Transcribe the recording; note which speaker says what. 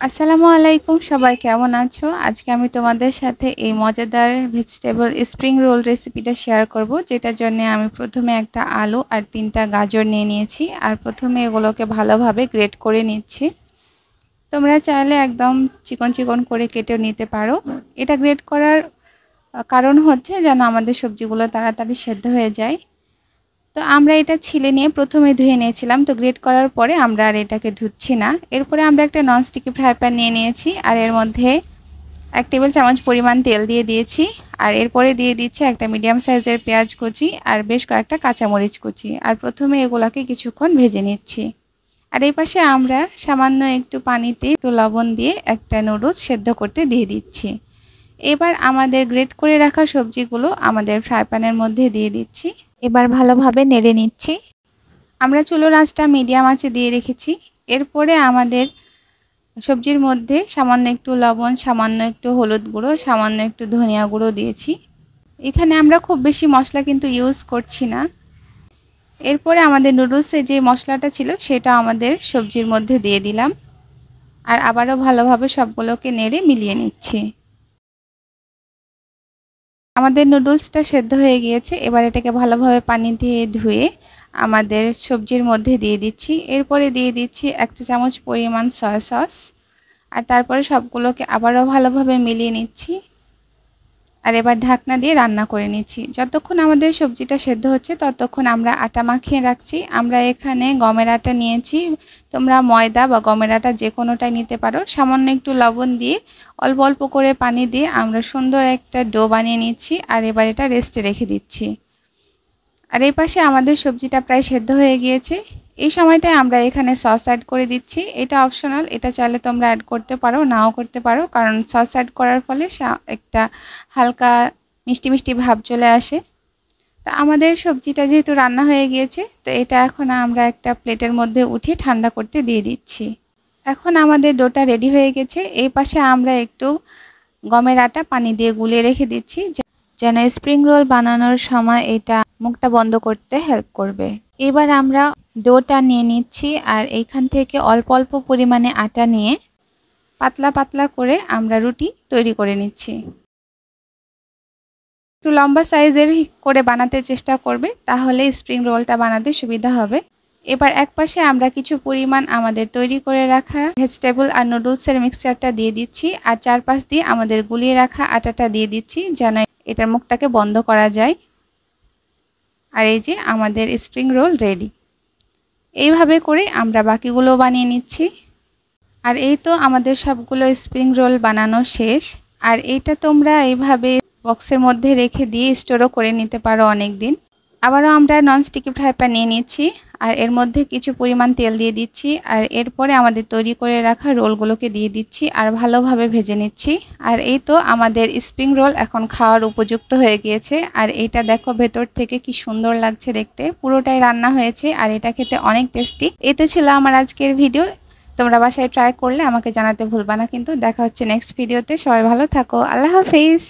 Speaker 1: আসসালামু আলাইকুম, সবাই কেমন আছো? আজকে আমি তোমাদের সাথে এই মজাদার ভেজিটেবল স্প্রিং রোল রেসিপিটা শেয়ার করব, যেটার জন্য আমি প্রথমে একটা আলু আর 3টা গাজর নিয়ে নিয়েছি। আর প্রথমে এগুলোকে ভালোভাবে গ্রেট করে নিচ্ছি। তোমরা চাইলে একদম চিকন চিকন করে কেটেও নিতে পারো। এটা গ্রেট করার কারণ হচ্ছে যেন আমাদের সবজিগুলো তাড়াতাড়ি সেদ্ধ হয়ে যায়। তো আমরা এটা ছিলে নিয়ে প্রথমে ধুয়ে নিয়েছিলাম। তো গ্রেট করার পরে আমরা আর এটাকে ধুচ্ছি না। এরপরে আমরা একটা ননস্টিকি ফ্রাই প্যান নিয়ে নিয়েছি, আর এর মধ্যে 1 টেবিল চামচ পরিমাণ তেল দিয়ে দিয়েছি। আর এরপরে দিয়ে দিচ্ছি একটা মিডিয়াম সাইজের পেঁয়াজ কুচি আর বেশ কয়েকটা কাঁচামরিচ কুচি। আর প্রথমে এগুলাকে কিছুক্ষণ ভেজে নিচ্ছি। আর এই পাশে আমরা সামান্য একটু পানিতে একটু লবণ দিয়ে একটা নুডলস সেদ্ধ করতে দিয়ে দিচ্ছি। এবার আমাদের গ্রেট করে রাখা সবজিগুলো আমাদের ফ্রাই প্যানের মধ্যে দিয়ে দিচ্ছি। এবার ভালোভাবে নেড়ে নিচ্ছি। আমরা চুলোর আঁচটা মিডিয়াম আঁচে দিয়ে রেখেছি। এরপরে আমাদের সবজির মধ্যে সামান্য একটু লবণ, সামান্য একটু হলুদ গুঁড়ো, সামান্য একটু ধনিয়া গুঁড়ো দিয়েছি। এখানে আমরা খুব বেশি মশলা কিন্তু ইউজ করছি না। এরপরে আমাদের নুডলসে যে মশলাটা ছিল সেটা আমাদের সবজির মধ্যে দিয়ে দিলাম। আর আবারও ভালোভাবে সবগুলোকে নেড়ে মিলিয়ে নিচ্ছি। আমাদের নুডলসটা সেদ্ধ হয়ে গিয়েছে। এবার এটাকে ভালোভাবে পানি দিয়ে ধুয়ে আমাদের সবজির মধ্যে দিয়ে দিচ্ছি। এরপরে দিয়ে দিচ্ছি 1 চা চামচ পরিমাণ সয়া সস। আর তারপরে সবগুলোকে আবারও ভালোভাবে মিলিয়ে নিচ্ছি। আর এবার ঢাকনা দিয়ে রান্না করে নিচ্ছি। যতক্ষণ আমাদের সবজিটা সেদ্ধ হচ্ছে ততক্ষণ আমরা আটা মাখিয়ে রাখছি। আমরা এখানে গমের আটা নিয়েছি। তোমরা ময়দা বা গমের আটা যে কোনোটাই নিতে পারো। সামান্য একটু লবণ দিয়ে অল্প অল্প করে পানি দিয়ে আমরা সুন্দর একটা ডো বানিয়ে নিচ্ছি। আর এবার এটা রেস্টে রেখে দিচ্ছি। আর এই পাশে আমাদের সবজিটা প্রায় সেদ্ধ হয়ে গিয়েছে। এই সময়টায় আমরা এখানে সস অ্যাড করে দিচ্ছি। এটা অপশনাল, এটা চাইলে তোমরা অ্যাড করতে পারো, নাও করতে পারো, কারণ সস অ্যাড করার ফলে একটা হালকা মিষ্টি মিষ্টি ভাব চলে আসে। তো আমাদের সবজিটা যেহেতু রান্না হয়ে গিয়েছে, তো এটা এখন আমরা একটা প্লেটের মধ্যে উঠিয়ে ঠান্ডা করতে দিয়ে দিচ্ছি। এখন আমাদের ডোটা রেডি হয়ে গেছে। এই পাশে আমরা একটু গমের আটা পানি দিয়ে গুলিয়ে রেখে দিচ্ছি, যেন স্প্রিং রোল বানানোর সময় এটা মুখটা বন্ধ করতে হেল্প করবে। এবার আমরা ডোটা নিয়ে নিচ্ছি, আর এইখান থেকে অল্প অল্প পরিমাণে আটা নিয়ে পাতলা পাতলা করে আমরা রুটি তৈরি করে নিচ্ছি। একটু লম্বা সাইজের করে বানাতে চেষ্টা করবে, তাহলে স্প্রিং রোলটা বানাতে সুবিধা হবে। এবার এক পাশে আমরা কিছু পরিমাণ আমাদের তৈরি করে রাখা ভেজিটেবল আর নুডলসের মিক্সচারটা দিয়ে দিচ্ছি, আর চারপাশ দিয়ে আমাদের গুলিয়ে রাখা আটাটা দিয়ে দিচ্ছি, যেন এটার মুখটাকে বন্ধ করা যায়। আর এই যে আমাদের স্প্রিং রোল রেডি। এইভাবে করে আমরা বাকিগুলো বানিয়ে নিচ্ছি। আর এই তো আমাদের সবগুলো স্প্রিং রোল বানানো শেষ। আর এইটা তোমরা এইভাবে বক্সের মধ্যে রেখে দিয়ে স্টোরও করে নিতে পারো অনেক দিন। আবারও আমরা ননস্টিকি ফ্রাই প্যান নিয়ে নিচ্ছি, আর এর মধ্যে কিছু পরিমাণ তেল দিয়ে দিচ্ছি। আর এরপরে আমাদের তৈরি করে রাখা রোলগুলোকে দিয়ে দিচ্ছি আর ভালোভাবে ভেজে নিচ্ছি। আর এই তো আমাদের স্প্রিং রোল এখন খাওয়ার উপযুক্ত হয়ে গিয়েছে। আর এইটা দেখো ভেতর থেকে কি সুন্দর লাগছে দেখতে, পুরোটাই রান্না হয়েছে। আর এটা খেতে অনেক টেস্টি। এই তো ছিল আমার আজকের ভিডিও। তোমরা বাসায় ট্রাই করলে আমাকে জানাতে ভুলবা না কিন্তু। দেখা হচ্ছে নেক্সট ভিডিওতে। সবাই ভালো থাকো। আল্লাহ হাফেজ।